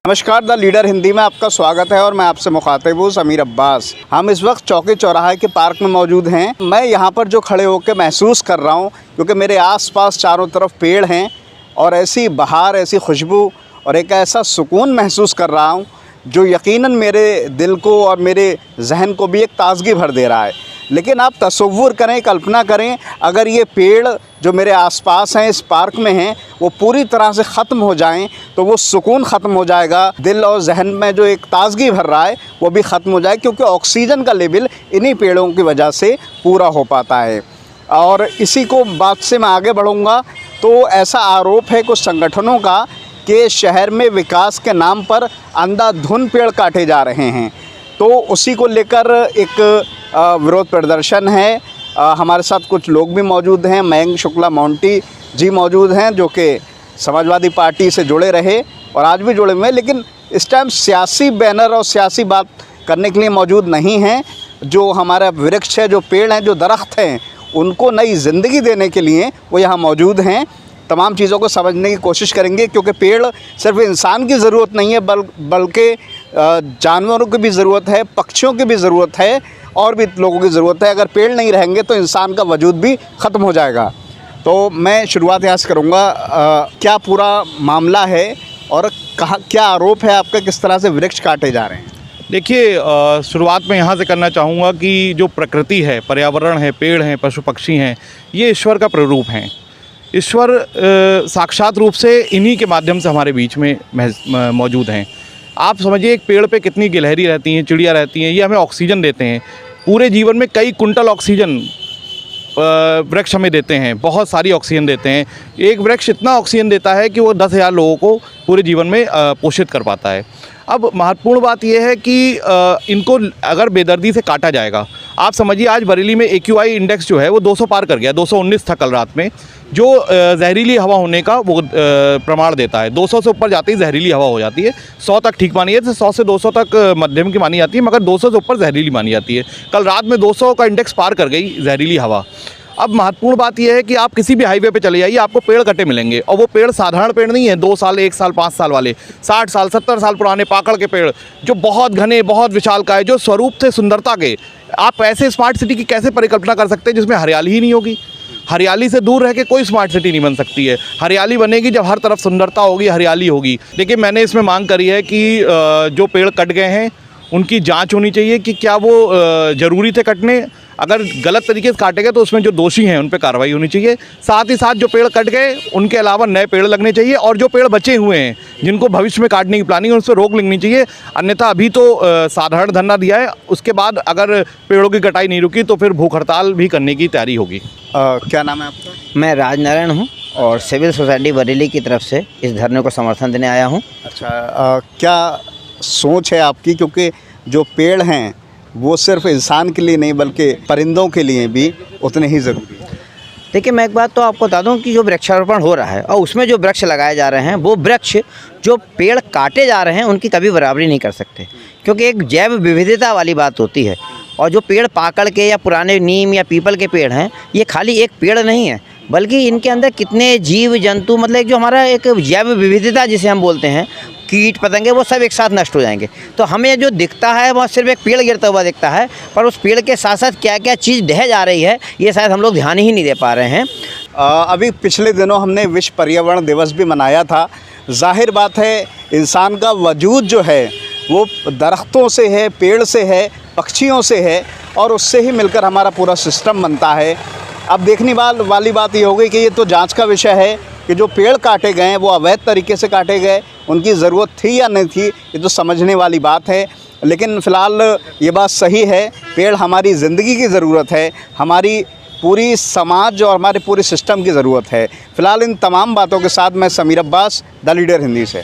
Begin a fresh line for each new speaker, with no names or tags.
नमस्कार, the leader Hindi में आपका स्वागत है और मैं आपसे मुखातिब हूँ समीर अब्बास। हम इस वक्त चौकी चौराहे के पार्क में मौजूद हैं। मैं यहाँ पर जो खड़े होकर महसूस कर रहा हूँ, क्योंकि मेरे आसपास चारों तरफ पेड़ हैं और ऐसी बहार, ऐसी खुशबू और एक ऐसा सुकून महसूस कर रहा हूँ जो यकीनन मेरे दिल को और मेरे जहन को भी एक ताज़गी भर दे रहा है। लेकिन आप तसव्वुर करें, कल्पना करें, अगर ये पेड़ जो मेरे आसपास हैं, इस पार्क में हैं, वो पूरी तरह से ख़त्म हो जाएं तो वो सुकून ख़त्म हो जाएगा। दिल और जहन में जो एक ताज़गी भर रहा है वो भी ख़त्म हो जाए, क्योंकि ऑक्सीजन का लेवल इन्हीं पेड़ों की वजह से पूरा हो पाता है। और इसी को बात से मैं आगे बढ़ूँगा तो ऐसा आरोप है कुछ संगठनों का कि शहर में विकास के नाम पर अंधाधुंध पेड़ काटे जा रहे हैं। तो उसी को लेकर एक विरोध प्रदर्शन है। हमारे साथ कुछ लोग भी मौजूद हैं। मयंक शुक्ला मोंटी जी मौजूद हैं, जो कि समाजवादी पार्टी से जुड़े रहे और आज भी जुड़े हुए हैं, लेकिन इस टाइम सियासी बैनर और सियासी बात करने के लिए मौजूद नहीं हैं। जो हमारा वृक्ष है, जो पेड़ हैं, जो दरख्त हैं, उनको नई ज़िंदगी देने के लिए वो यहाँ मौजूद हैं। तमाम चीज़ों को समझने की कोशिश करेंगे, क्योंकि पेड़ सिर्फ इंसान की ज़रूरत नहीं है, बल्कि जानवरों की भी ज़रूरत है, पक्षियों की भी ज़रूरत है और भी लोगों की ज़रूरत है। अगर पेड़ नहीं रहेंगे तो इंसान का वजूद भी ख़त्म हो जाएगा। तो मैं शुरुआत यहाँ से करूँगा, क्या पूरा मामला है और कहाँ क्या आरोप है आपका, किस तरह से वृक्ष काटे जा रहे हैं?
देखिए, शुरुआत में यहाँ से करना चाहूँगा कि जो प्रकृति है, पर्यावरण है, पेड़ हैं, पशु पक्षी हैं, ये ईश्वर का प्ररूप हैं। ईश्वर साक्षात रूप से इन्हीं के माध्यम से हमारे बीच में मौजूद हैं। आप समझिए, एक पेड़ पे कितनी गिलहरी रहती हैं, चिड़िया रहती हैं, ये हमें ऑक्सीजन देते हैं। पूरे जीवन में कई कुंटल ऑक्सीजन वृक्ष हमें देते हैं, बहुत सारी ऑक्सीजन देते हैं। एक वृक्ष इतना ऑक्सीजन देता है कि वो 10,000 लोगों को पूरे जीवन में पोषित कर पाता है। अब महत्वपूर्ण बात यह है कि इनको अगर बेदर्दी से काटा जाएगा, आप समझिए आज बरेली में AQI इंडेक्स जो है वो 200 पार कर गया, 219 था कल रात में, जो जहरीली हवा होने का वो प्रमाण देता है। 200 से ऊपर जाती है जहरीली हवा हो जाती है, 100 तक ठीक मानी जाती है, 100 से 200 तक मध्यम की मानी जाती है, मगर 200 से ऊपर जहरीली मानी जाती है। कल रात में 200 का इंडेक्स पार कर गई जहरीली हवा। अब महत्वपूर्ण बात यह है कि आप किसी भी हाईवे पे चले जाइए, आपको पेड़ कटे मिलेंगे, और वो पेड़ साधारण पेड़ नहीं है, 2 साल, 1 साल, 5 साल वाले, 60 साल, 70 साल पुराने पाकड़ के पेड़, जो बहुत घने, बहुत विशालकाय, जो स्वरूप थे सुंदरता के। आप ऐसे स्मार्ट सिटी की कैसे परिकल्पना कर सकते हैं जिसमें हरियाली ही नहीं होगी? हरियाली से दूर रह के कोई स्मार्ट सिटी नहीं बन सकती है। हरियाली बनेगी जब हर तरफ सुंदरता होगी, हरियाली होगी। देखिए, मैंने इसमें मांग करी है कि जो पेड़ कट गए हैं उनकी जांच होनी चाहिए कि क्या वो ज़रूरी थे कटने। अगर गलत तरीके से काटे गए तो उसमें जो दोषी हैं उन पर कार्रवाई होनी चाहिए। साथ ही साथ जो पेड़ कट गए उनके अलावा नए पेड़ लगने चाहिए, और जो पेड़ बचे हुए हैं जिनको भविष्य में काटने की प्लानिंग है उन पर रोक लगनी चाहिए। अन्यथा अभी तो साधारण धरना दिया है, उसके बाद अगर पेड़ों की कटाई नहीं रुकी तो फिर भूख हड़ताल भी करने की तैयारी होगी।
क्या नाम है आपका?
मैं राजनारायण हूँ और सिविल सोसाइटी बरेली की तरफ से इस धरने को समर्थन देने आया हूँ।
अच्छा, क्या सोच है आपकी, क्योंकि जो पेड़ हैं वो सिर्फ इंसान के लिए नहीं बल्कि परिंदों के लिए भी उतने ही ज़रूरी है?
देखिए, मैं एक बात तो आपको बता दूं कि जो वृक्षारोपण हो रहा है और उसमें जो वृक्ष लगाए जा रहे हैं, वो वृक्ष जो पेड़ काटे जा रहे हैं उनकी कभी बराबरी नहीं कर सकते, क्योंकि एक जैव विविधता वाली बात होती है। और जो पेड़ पाकड़ के या पुराने नीम या पीपल के पेड़ हैं, ये खाली एक पेड़ नहीं है, बल्कि इनके अंदर कितने जीव जंतु, मतलब एक जो हमारा एक जैव विविधता जिसे हम बोलते हैं, कीट पतंगे, वो सब एक साथ नष्ट हो जाएंगे। तो हमें जो दिखता है वह सिर्फ एक पेड़ गिरता हुआ दिखता है, पर उस पेड़ के साथ साथ क्या क्या चीज़ ढह जा रही है ये शायद हम लोग ध्यान ही नहीं दे पा रहे हैं।
अभी पिछले दिनों हमने विश्व पर्यावरण दिवस भी मनाया था। जाहिर बात है, इंसान का वजूद जो है वो दरख्तों से है, पेड़ से है, पक्षियों से है, और उससे ही मिलकर हमारा पूरा सिस्टम बनता है। अब देखने वाली बात ये हो गई कि ये तो जांच का विषय है कि जो पेड़ काटे गए हैं वो अवैध तरीके से काटे गए, उनकी ज़रूरत थी या नहीं थी, ये तो समझने वाली बात है। लेकिन फ़िलहाल ये बात सही है, पेड़ हमारी ज़िंदगी की ज़रूरत है, हमारी पूरी समाज और हमारे पूरे सिस्टम की ज़रूरत है। फ़िलहाल इन तमाम बातों के साथ मैं समीर अब्बास, द लीडर हिंदी से।